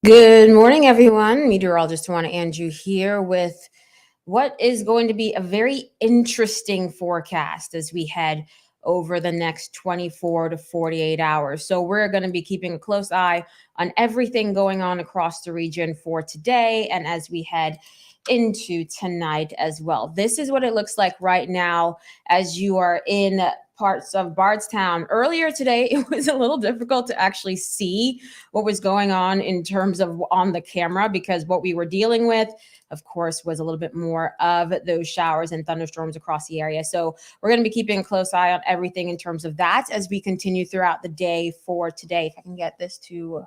Good morning, everyone. Meteorologist Tawana Andrew here with what is going to be a very interesting forecast as we head over the next 24 to 48 hours. So we're going to be keeping a close eye on everything going on across the region for today and as we head into tonight as well. This is what it looks like right now as you are in parts of Bardstown. Earlier today, it was a little difficult to actually see what was going on in terms of on the camera because what we were dealing with, of course, was a little bit more of those showers and thunderstorms across the area. So we're going to be keeping a close eye on everything in terms of that as we continue throughout the day for today. If I can get this to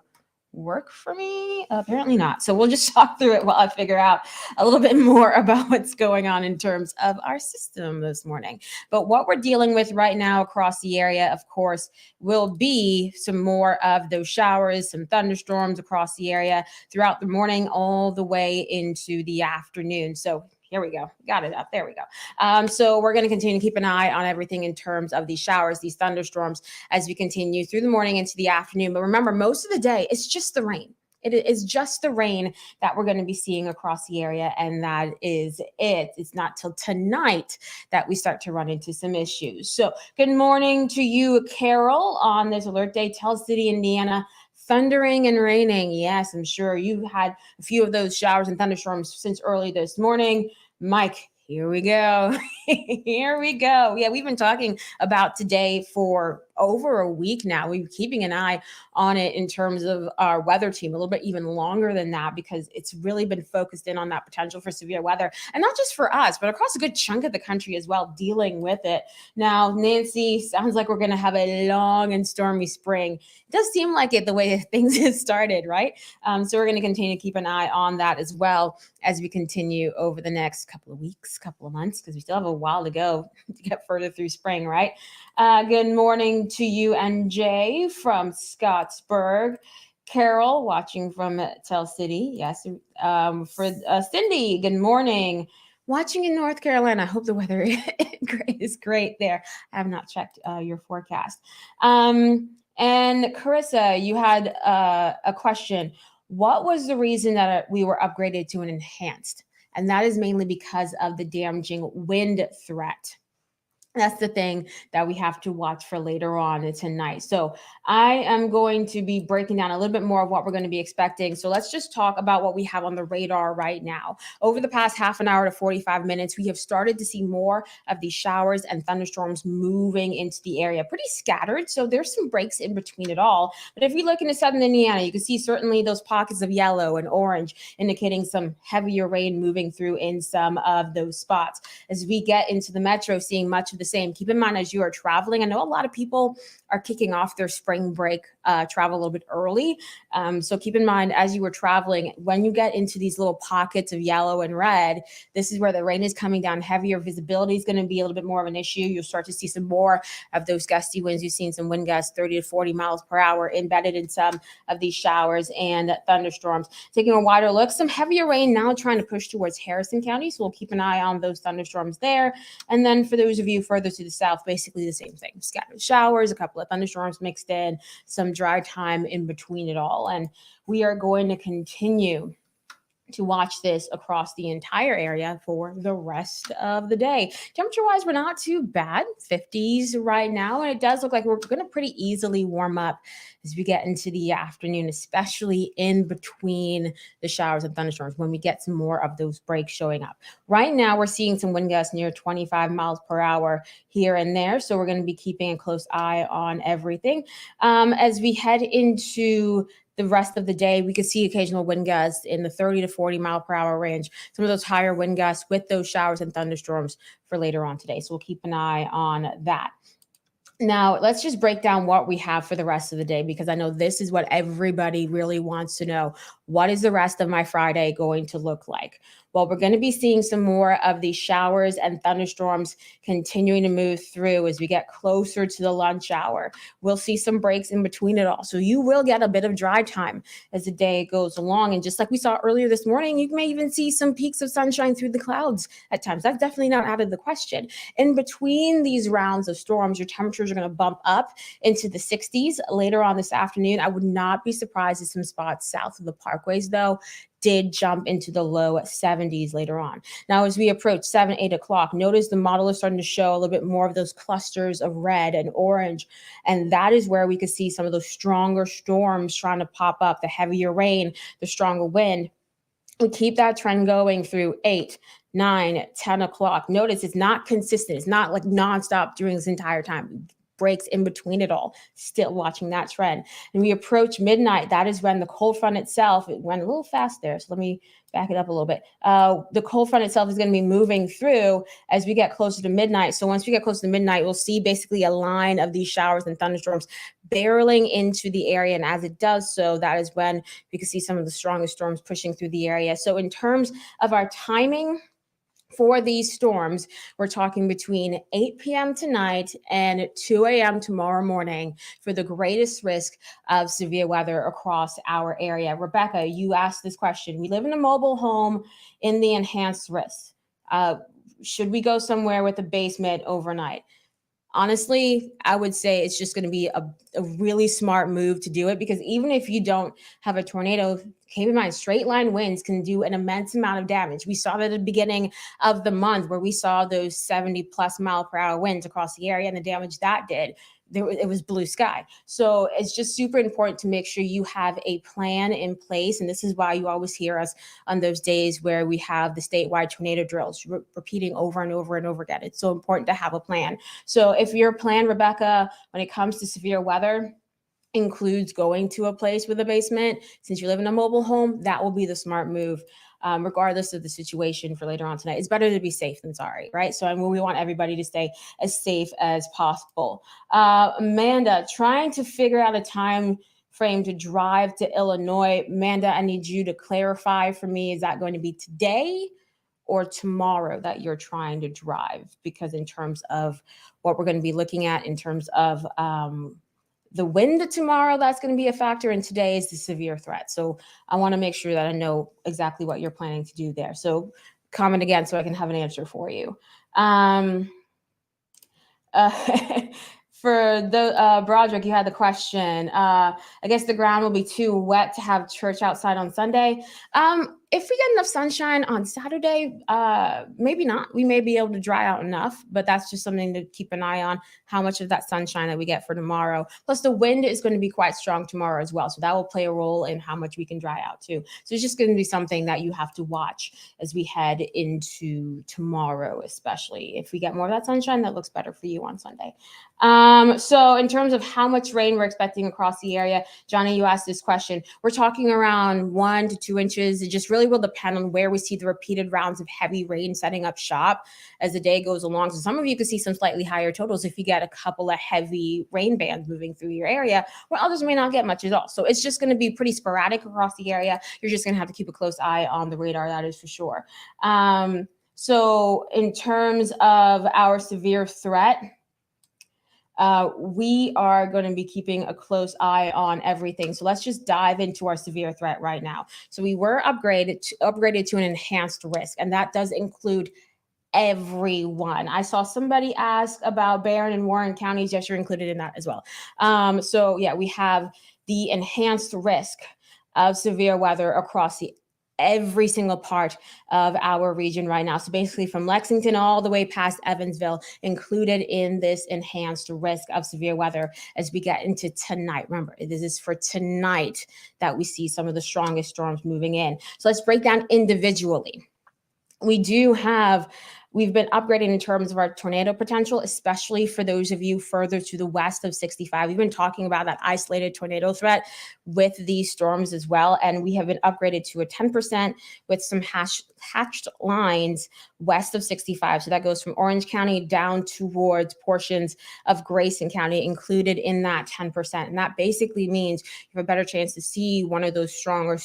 work for me? Apparently not. So we'll just talk through it while I figure out a little bit more about what's going on in terms of our system this morning. But what we're dealing with right now across the area, of course, will be some more of those showers, some thunderstorms across the area throughout the morning all the way into the afternoon. So here we go. Got it up. There we go. So we're going to continue to keep an eye on everything in terms of these showers, these thunderstorms, as we continue through the morning into the afternoon. But remember, most of the day, it's just the rain. It is just the rain that we're going to be seeing across the area, and that is it. It's not till tonight that we start to run into some issues. So good morning to you, Carol, on this alert day. Tell City, Indiana. Thundering and raining. Yes, I'm sure you had a few of those showers and thunderstorms since early this morning. Mike, here we go. Here we go. Yeah, we've been talking about today for over a week now. We've been keeping an eye on it in terms of our weather team, a little bit even longer than that, because it's really been focused in on that potential for severe weather. And not just for us, but across a good chunk of the country as well, dealing with it. Now, Nancy, sounds like we're going to have a long and stormy spring. It does seem like it the way things have started, right? So we're going to continue to keep an eye on that as well as we continue over the next couple of weeks, couple of months, because we still have a while to go to get further through spring, right? Good morning to you and Jay from Scottsburg. Carol watching from Tell City. Yes. For Cindy, good morning. Watching in North Carolina. I hope the weather is great there. I have not checked your forecast. And Carissa, you had a question. What was the reason that we were upgraded to an enhanced? And that is mainly because of the damaging wind threat. That's the thing that we have to watch for later on tonight. So I am going to be breaking down a little bit more of what we're going to be expecting. So let's just talk about what we have on the radar right now. Over the past half an hour to 45 minutes, we have started to see more of these showers and thunderstorms moving into the area, pretty scattered. So there's some breaks in between it all. But if you look into southern Indiana, you can see certainly those pockets of yellow and orange indicating some heavier rain moving through in some of those spots. As we get into the metro, seeing much of the same. Keep in mind as you are traveling, I know a lot of people are kicking off their spring break travel a little bit early. So keep in mind as you were traveling, when you get into these little pockets of yellow and red, this is where the rain is coming down heavier. Visibility is going to be a little bit more of an issue. You'll start to see some more of those gusty winds. You've seen some wind gusts 30 to 40 miles per hour embedded in some of these showers and thunderstorms. Taking a wider look, some heavier rain now trying to push towards Harrison County. So we'll keep an eye on those thunderstorms there. And then for those of you further to the south, basically the same thing. Scattered showers, a couple of thunderstorms mixed in, some dry time in between it all. And we are going to continue to watch this across the entire area for the rest of the day. Temperature-wise, we're not too bad, 50s right now, and it does look like we're going to pretty easily warm up as we get into the afternoon, especially in between the showers and thunderstorms when we get some more of those breaks showing up. Right now, we're seeing some wind gusts near 25 miles per hour here and there, so we're going to be keeping a close eye on everything. As we head into the rest of the day, we could see occasional wind gusts in the 30 to 40 mile per hour range. Some of those higher wind gusts with those showers and thunderstorms for later on today. So we'll keep an eye on that. Now, let's just break down what we have for the rest of the day, because I know this is what everybody really wants to know. What is the rest of my Friday going to look like? Well, we're going to be seeing some more of these showers and thunderstorms continuing to move through as we get closer to the lunch hour. We'll see some breaks in between it all. So you will get a bit of dry time as the day goes along. And just like we saw earlier this morning, you may even see some peaks of sunshine through the clouds at times. That's definitely not out of the question. In between these rounds of storms, your temperatures are going to bump up into the 60s later on this afternoon. I would not be surprised if some spots south of the parkways, though, did jump into the low 70s later on. Now, as we approach 7, 8 o'clock, notice the model is starting to show a little bit more of those clusters of red and orange. And that is where we could see some of those stronger storms trying to pop up, the heavier rain, the stronger wind. We keep that trend going through 8, 9, 10 o'clock. Notice it's not consistent. It's not like nonstop during this entire time. Breaks in between it all, still watching that trend. And we approach midnight. That is when the cold front itself, it went a little fast there. So let me back it up a little bit. The cold front itself is going to be moving through as we get closer to midnight. So once we get closer to midnight, we'll see basically a line of these showers and thunderstorms barreling into the area. And as it does so, that is when we can see some of the strongest storms pushing through the area. So in terms of our timing for these storms, we're talking between 8 p.m. tonight and 2 a.m. tomorrow morning for the greatest risk of severe weather across our area. Rebecca, you asked this question. We live in a mobile home in the enhanced risk. Should we go somewhere with a basement overnight? Honestly, I would say it's just going to be a really smart move to do it, because even if you don't have a tornado, keep in mind, straight line winds can do an immense amount of damage. We saw that at the beginning of the month where we saw those 70 plus mile per hour winds across the area and the damage that did. It was blue sky. So it's just super important to make sure you have a plan in place. And this is why you always hear us on those days where we have the statewide tornado drills repeating over and over and over again. It's so important to have a plan. So if your plan, Rebecca, when it comes to severe weather, includes going to a place with a basement, since you live in a mobile home, that will be the smart move. Regardless of the situation for later on tonight. It's better to be safe than sorry, right? So we want everybody to stay as safe as possible. Amanda, trying to figure out a time frame to drive to Illinois. Amanda, I need you to clarify for me, is that going to be today or tomorrow that you're trying to drive? Because in terms of what we're going to be looking at in terms of the wind tomorrow, that's going to be a factor, and today is the severe threat. So I want to make sure that I know exactly what you're planning to do there. So comment again so I can have an answer for you. For the Broderick, you had the question. I guess the ground will be too wet to have church outside on Sunday. if we get enough sunshine on Saturday, maybe not. We may be able to dry out enough, but that's just something to keep an eye on, how much of that sunshine that we get for tomorrow. Plus, the wind is going to be quite strong tomorrow as well. So that will play a role in how much we can dry out too. So it's just going to be something that you have to watch as we head into tomorrow, especially if we get more of that sunshine. That looks better for you on Sunday. So in terms of how much rain we're expecting across the area, Johnny, you asked this question. We're talking around 1 to 2 inches. It just really will depend on where we see the repeated rounds of heavy rain setting up shop as the day goes along. So some of you could see some slightly higher totals if you get a couple of heavy rain bands moving through your area, where others may not get much at all. So it's just going to be pretty sporadic across the area. You're just going to have to keep a close eye on the radar, that is for sure. So in terms of our severe threat, we are going to be keeping a close eye on everything. So let's just dive into our severe threat right now. So we were upgraded to an enhanced risk, and that does include everyone. I saw somebody ask about Barron and Warren counties. Yes, you're included in that as well. So yeah, we have the enhanced risk of severe weather across every single part of our region right now. So basically from Lexington all the way past Evansville, included in this enhanced risk of severe weather as we get into tonight. Remember, this is for tonight that we see some of the strongest storms moving in. So let's break down individually. We've been upgrading in terms of our tornado potential, especially for those of you further to the west of 65. We've been talking about that isolated tornado threat with these storms as well. And we have been upgraded to a 10% with some hatched lines west of 65. So that goes from Orange County down towards portions of Grayson County included in that 10%. And that basically means you have a better chance to see one of those stronger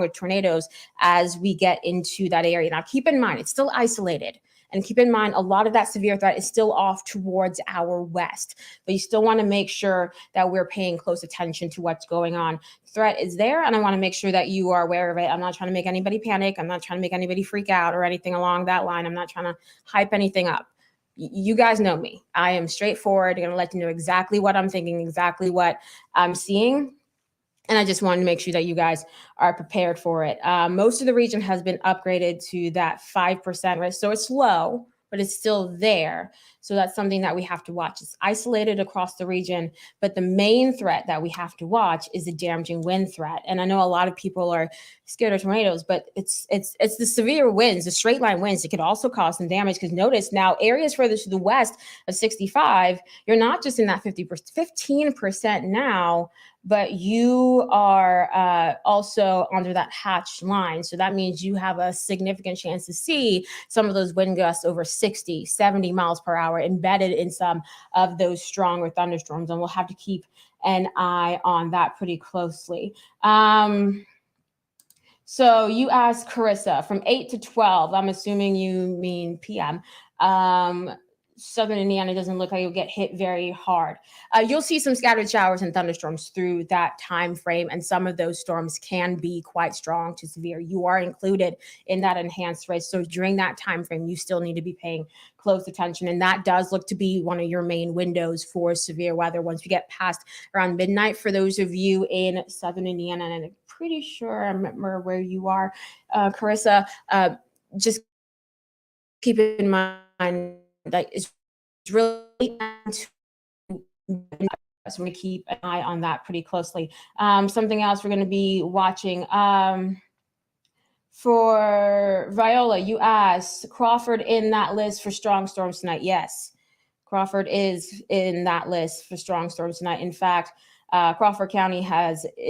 tornadoes as we get into that area. Now, keep in mind, it's still isolated. And keep in mind, a lot of that severe threat is still off towards our west, but you still want to make sure that we're paying close attention to what's going on. Threat is there, and I want to make sure that you are aware of it. I'm not trying to make anybody panic. I'm not trying to make anybody freak out or anything along that line. I'm not trying to hype anything up. You guys know me. I am straightforward. I'm going to let you know exactly what I'm thinking, exactly what I'm seeing. And I just wanted to make sure that you guys are prepared for it. Most of the region has been upgraded to that 5% risk. So it's low, but it's still there. So that's something that we have to watch. It's isolated across the region, but the main threat that we have to watch is the damaging wind threat. And I know a lot of people are scared of tornadoes, but it's the severe winds, the straight line winds that could also cause some damage. Because notice now areas further to the west of 65, you're not just in that 15% now, but you are also under that hatched line. So that means you have a significant chance to see some of those wind gusts over 60, 70 miles per hour embedded in some of those stronger thunderstorms. And we'll have to keep an eye on that pretty closely. So you asked Carissa from 8 to 12. I'm assuming you mean PM. Southern Indiana doesn't look like you'll get hit very hard. You'll see some scattered showers and thunderstorms through that time frame, and some of those storms can be quite strong to severe. You are included in that enhanced risk. So during that time frame, you still need to be paying close attention, and that does look to be one of your main windows for severe weather once we get past around midnight. For those of you in Southern Indiana, and I'm pretty sure I remember where you are, Carissa, just keep in mind that it's really so we're going to keep an eye on that pretty closely. Something else we're going to be watching. For Viola, you asked Crawford in that list for strong storms tonight. Yes, Crawford is in that list for strong storms tonight. In fact, Crawford County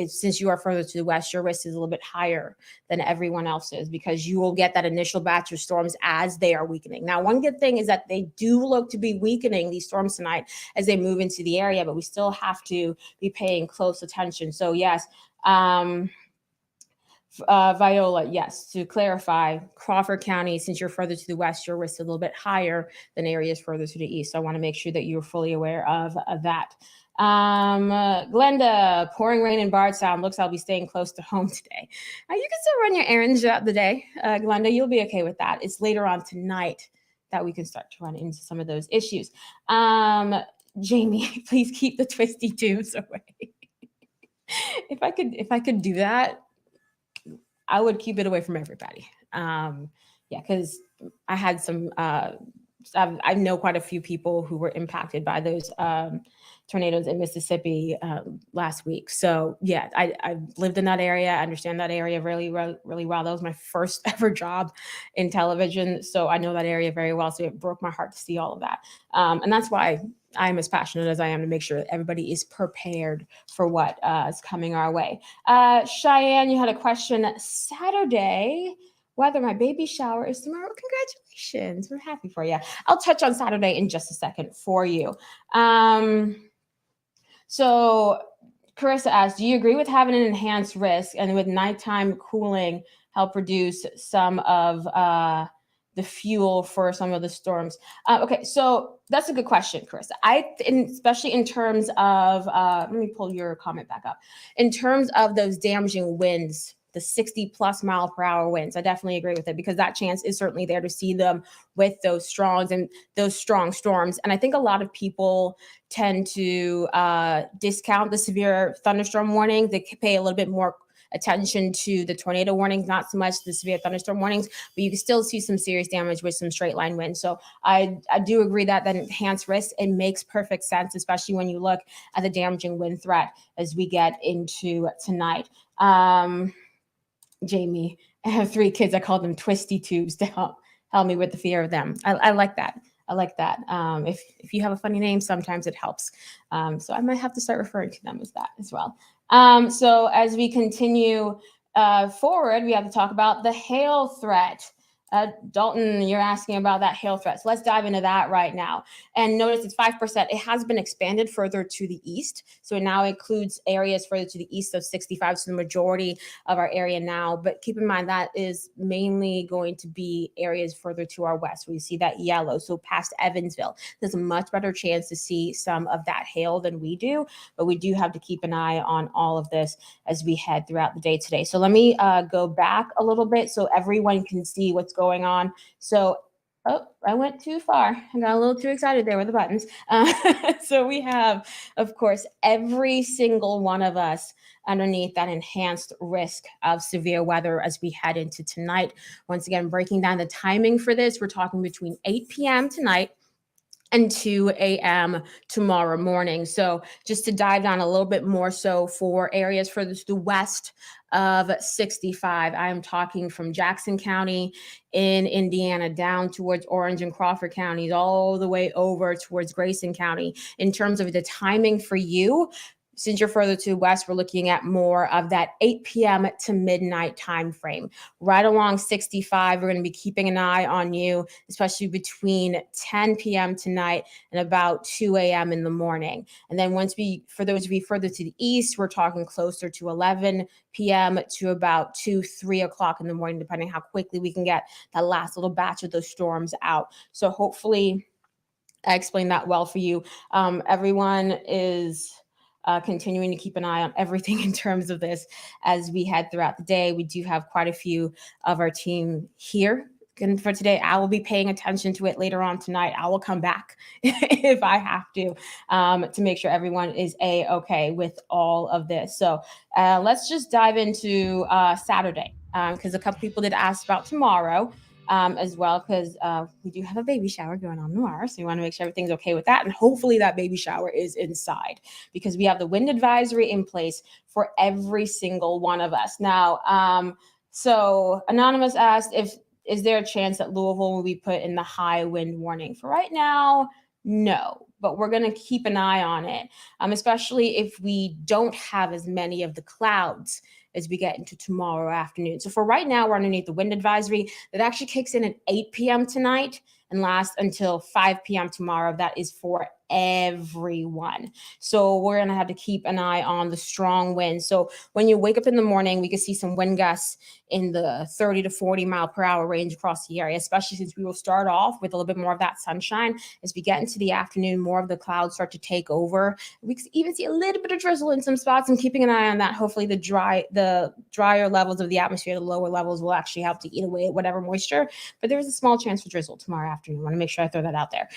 since you are further to the west, your risk is a little bit higher than everyone else's because you will get that initial batch of storms as they are weakening. Now, one good thing is that they do look to be weakening, these storms tonight, as they move into the area, but we still have to be paying close attention. So yes, Viola, yes, to clarify, Crawford County, since you're further to the west, your risk is a little bit higher than areas further to the east. So I want to make sure that you're fully aware of that. Glenda, pouring rain in Bardstown. Looks I'll be staying close to home today. You can still run your errands throughout the day, Glenda. You'll be okay with that. It's later on tonight that we can start to run into some of those issues. Jamie, please keep the twisty tubes away. If I could do that, I would keep it away from everybody. Yeah, because I had some. I know quite a few people who were impacted by those tornadoes in Mississippi last week. So yeah, I lived in that area. I understand that area really, really well. That was my first ever job in television, so I know that area very well. So it broke my heart to see all of that, and that's why I'm as passionate as I am to make sure that everybody is prepared for what is coming our way. Cheyenne, you had a question. Saturday, whether my baby shower is tomorrow. Congratulations. We're happy for you. I'll touch on Saturday in just a second for you. So Carissa asked, do you agree with having an enhanced risk and with nighttime cooling help reduce some of the fuel for some of the storms? Okay, so that's a good question, Carissa. Especially in terms of, let me pull your comment back up. In terms of those damaging winds, the 60 plus mile per hour winds, I definitely agree with it, because that chance is certainly there to see them with those strong storms. And I think a lot of people tend to discount the severe thunderstorm warning. They pay a little bit more attention to the tornado warnings, not so much the severe thunderstorm warnings, but you can still see some serious damage with some straight line winds. So I do agree that enhanced risk, it makes perfect sense, especially when you look at the damaging wind threat as we get into tonight. Jamie, I have 3 kids. I call them twisty tubes to help me with the fear of them. I like that. I like that. If you have a funny name, sometimes it helps. So I might have to start referring to them as that as well. So as we continue forward, we have to talk about the hail threat. Dalton, you're asking about that hail threat. So let's dive into that right now. And notice it's 5%. It has been expanded further to the east. So it now includes areas further to the east of 65, so the majority of our area now. But keep in mind that is mainly going to be areas further to our west. We see that yellow, so past Evansville. There's a much better chance to see some of that hail than we do, but we do have to keep an eye on all of this as we head throughout the day today. So let me go back a little bit so everyone can see what's going on. So, oh, I went too far. I got a little too excited there with the buttons. So we have, of course, every single one of us underneath that enhanced risk of severe weather as we head into tonight. Once again, breaking down the timing for this, we're talking between 8 p.m. tonight and 2 a.m. tomorrow morning. So just to dive down a little bit more, so for areas further to the west of 65, I'm talking from Jackson County in Indiana down towards Orange and Crawford counties, all the way over towards Grayson County. In terms of the timing for you, since you're further to the west, we're looking at more of that 8 p.m. to midnight time frame. Right along 65, we're going to be keeping an eye on you, especially between 10 p.m. tonight and about 2 a.m. in the morning. And then for those of you further to the east, we're talking closer to 11 p.m. to about 2, 3 o'clock in the morning, depending how quickly we can get that last little batch of those storms out. So hopefully I explained that well for you. Everyone is continuing to keep an eye on everything in terms of this as we head throughout the day. We do have quite a few of our team here. And for today, I will be paying attention to it later on tonight. I will come back if I have to make sure everyone is okay with all of this. So let's just dive into Saturday, because a couple people did ask about tomorrow. As well, because we do have a baby shower going on tomorrow. So we want to make sure everything's okay with that. And hopefully that baby shower is inside, because we have the wind advisory in place for every single one of us. Now, so Anonymous asked, is there a chance that Louisville will be put in the high wind warning? For right now, no, but we're going to keep an eye on it, especially if we don't have as many of the clouds as we get into tomorrow afternoon. So for right now, we're underneath the wind advisory that actually kicks in at 8 p.m. tonight and lasts until 5 p.m. tomorrow. That is for everyone. So we're going to have to keep an eye on the strong winds. So when you wake up in the morning, we can see some wind gusts in the 30 to 40 mile per hour range across the area, especially since we will start off with a little bit more of that sunshine. As we get into the afternoon, more of the clouds start to take over. We can even see a little bit of drizzle in some spots, and keeping an eye on that. Hopefully the drier levels of the atmosphere, the lower levels, will actually help to eat away at whatever moisture. But there is a small chance for drizzle tomorrow afternoon. I want to make sure I throw that out there.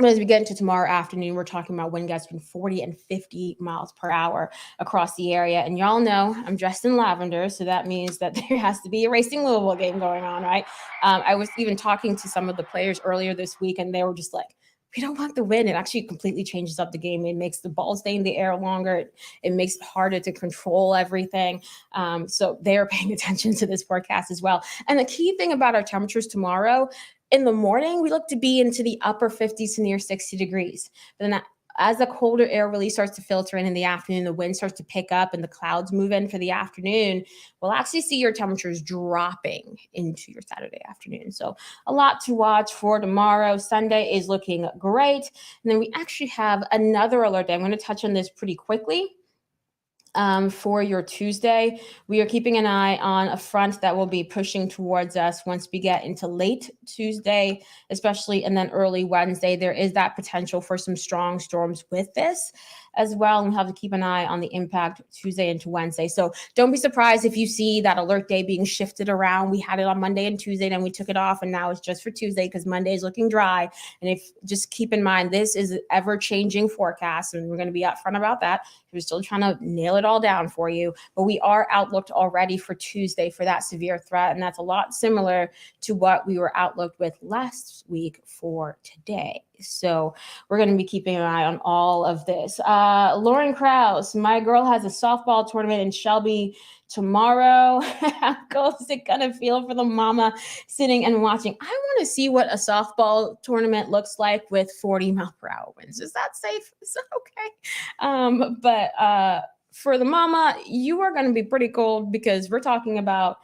But as we get into tomorrow afternoon, we're talking about wind gusts between 40 and 50 miles per hour across the area. And y'all know I'm dressed in lavender, so that means that there has to be a Racing Louisville game going on, right? I was even talking to some of the players earlier this week, and they were just like, we don't want the wind. It actually completely changes up the game. It makes the ball stay in the air longer. It makes it harder to control everything. So they're paying attention to this forecast as well. And the key thing about our temperatures tomorrow, in the morning, we look to be into the upper 50s to near 60 degrees. But then as the colder air really starts to filter in the afternoon, the wind starts to pick up and the clouds move in for the afternoon, we'll actually see your temperatures dropping into your Saturday afternoon. So a lot to watch for tomorrow. Sunday is looking great. And then we actually have another alert day. I'm going to touch on this pretty quickly. For your Tuesday, we are keeping an eye on a front that will be pushing towards us once we get into late Tuesday, especially, and then early Wednesday. There is that potential for some strong storms with this as well. And we'll have to keep an eye on the impact Tuesday into Wednesday. So don't be surprised if you see that alert day being shifted around. We had it on Monday and Tuesday, then we took it off, and now it's just for Tuesday because Monday is looking dry. And if just keep in mind, this is an ever-changing forecast, and we're going to be upfront about that. We're still trying to nail it all down for you, but we are outlooked already for Tuesday for that severe threat, and that's a lot similar to what we were outlooked with last week for today. So we're going to be keeping an eye on all of this. Lauren Krause, my girl has a softball tournament in Shelby tomorrow. How cool is it going to feel for the mama sitting and watching? I want to see what a softball tournament looks like with 40 mile per hour winds. Is that safe? Is that okay? But for the mama, you are going to be pretty cold because we're talking about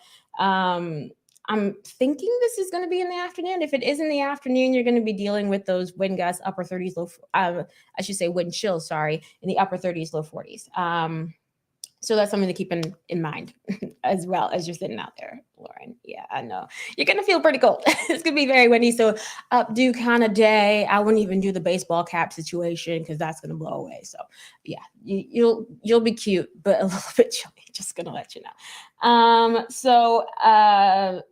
I'm thinking this is going to be in the afternoon. If it is in the afternoon, you're going to be dealing with those wind gusts, upper 30s, low, I should say wind chills, sorry, in the upper 30s, low 40s. So that's something to keep in mind as well as you're sitting out there, Lauren. Yeah, I know. You're going to feel pretty cold. It's going to be very windy. So updo kind of day. I wouldn't even do the baseball cap situation because that's going to blow away. So yeah, you'll be cute, but a little bit chilly. Just going to let you know. So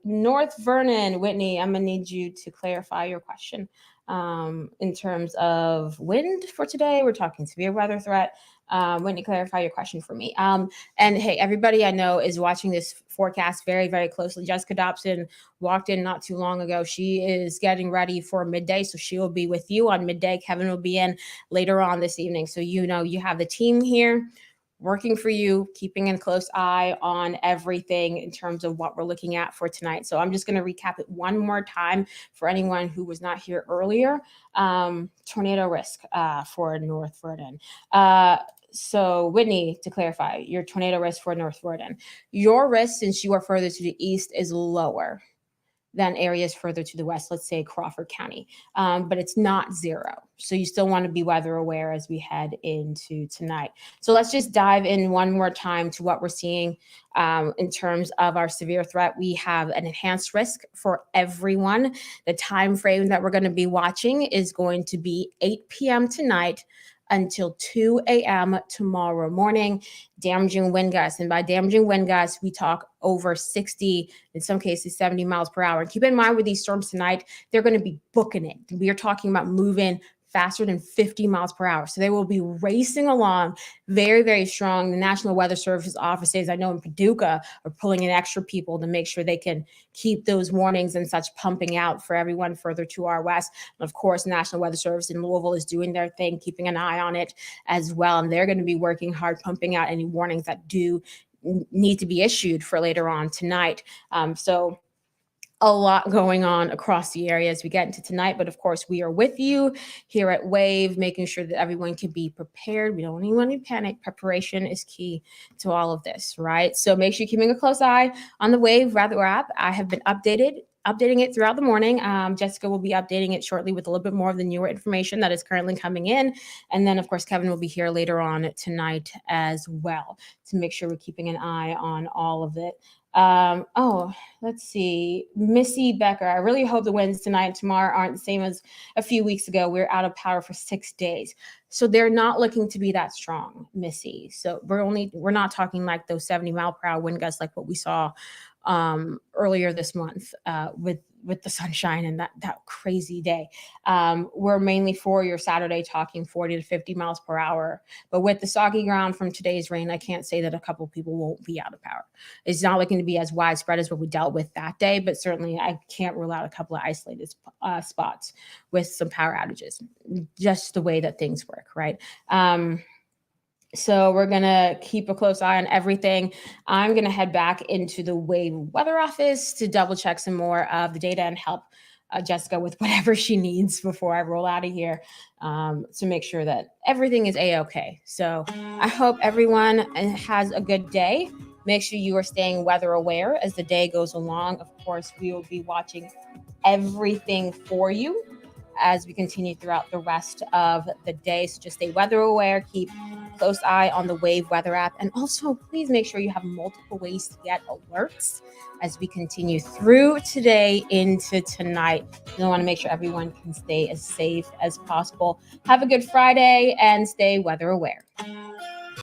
North Vernon, Whitney, I'm going to need you to clarify your question. In terms of wind for today, we're talking severe weather threat. Whitney, clarify your question for me. And hey, everybody I know is watching this forecast very, very closely. Jessica Dobson walked in not too long ago. She is getting ready for midday, so she will be with you on midday. Kevin will be in later on this evening. So you know you have the team here working for you, keeping a close eye on everything in terms of what we're looking at for tonight. So I'm just going to recap it one more time for anyone who was not here earlier. Tornado risk for North Vernon. So Whitney, to clarify, your tornado risk for North Vernon. Your risk, since you are further to the east, is lower than areas further to the west, let's say Crawford County, but it's not zero. So you still want to be weather aware as we head into tonight. So let's just dive in one more time to what we're seeing in terms of our severe threat. We have an enhanced risk for everyone. The time frame that we're going to be watching is going to be 8 p.m. tonight until 2 a.m. tomorrow morning. Damaging wind gusts. And by damaging wind gusts, we talk over 60, in some cases 70 miles per hour. And keep in mind with these storms tonight, they're going to be booking it. We are talking about moving faster than 50 miles per hour. So they will be racing along very, very strong. The National Weather Service offices, I know in Paducah, are pulling in extra people to make sure they can keep those warnings and such pumping out for everyone further to our west. And of course, National Weather Service in Louisville is doing their thing, keeping an eye on it as well. And they're going to be working hard, pumping out any warnings that do need to be issued for later on tonight. So a lot going on across the area as we get into tonight. But of course, we are with you here at WAVE, making sure that everyone can be prepared. We don't need any panic. Preparation is key to all of this, right? So make sure you're keeping a close eye on the WAVE Weather app. I have been updating it throughout the morning. Jessica will be updating it shortly with a little bit more of the newer information that is currently coming in. And then, of course, Kevin will be here later on tonight as well to make sure we're keeping an eye on all of it. Let's see. Missy Becker, I really hope the winds tonight and tomorrow aren't the same as a few weeks ago. We're out of power for 6 days. So they're not looking to be that strong, Missy. So we're not talking like those 70 mile per hour wind gusts like what we saw earlier this month with with the sunshine and that crazy day. We're mainly for your Saturday talking 40 to 50 miles per hour. But with the soggy ground from today's rain, I can't say that a couple people won't be out of power. It's not looking to be as widespread as what we dealt with that day, but certainly I can't rule out a couple of isolated spots with some power outages, just the way that things work, right? So we're going to keep a close eye on everything. I'm going to head back into the Wave weather office to double check some more of the data and help Jessica with whatever she needs before I roll out of here, to make sure that everything is A-okay. So I hope everyone has a good day. Make sure you are staying weather aware as the day goes along. Of course, we will be watching everything for you as we continue throughout the rest of the day. So just stay weather aware, keep close eye on the Wave weather app, and also please make sure you have multiple ways to get alerts as we continue through today into tonight. We want to make sure everyone can stay as safe as possible. Have a good Friday and stay weather aware.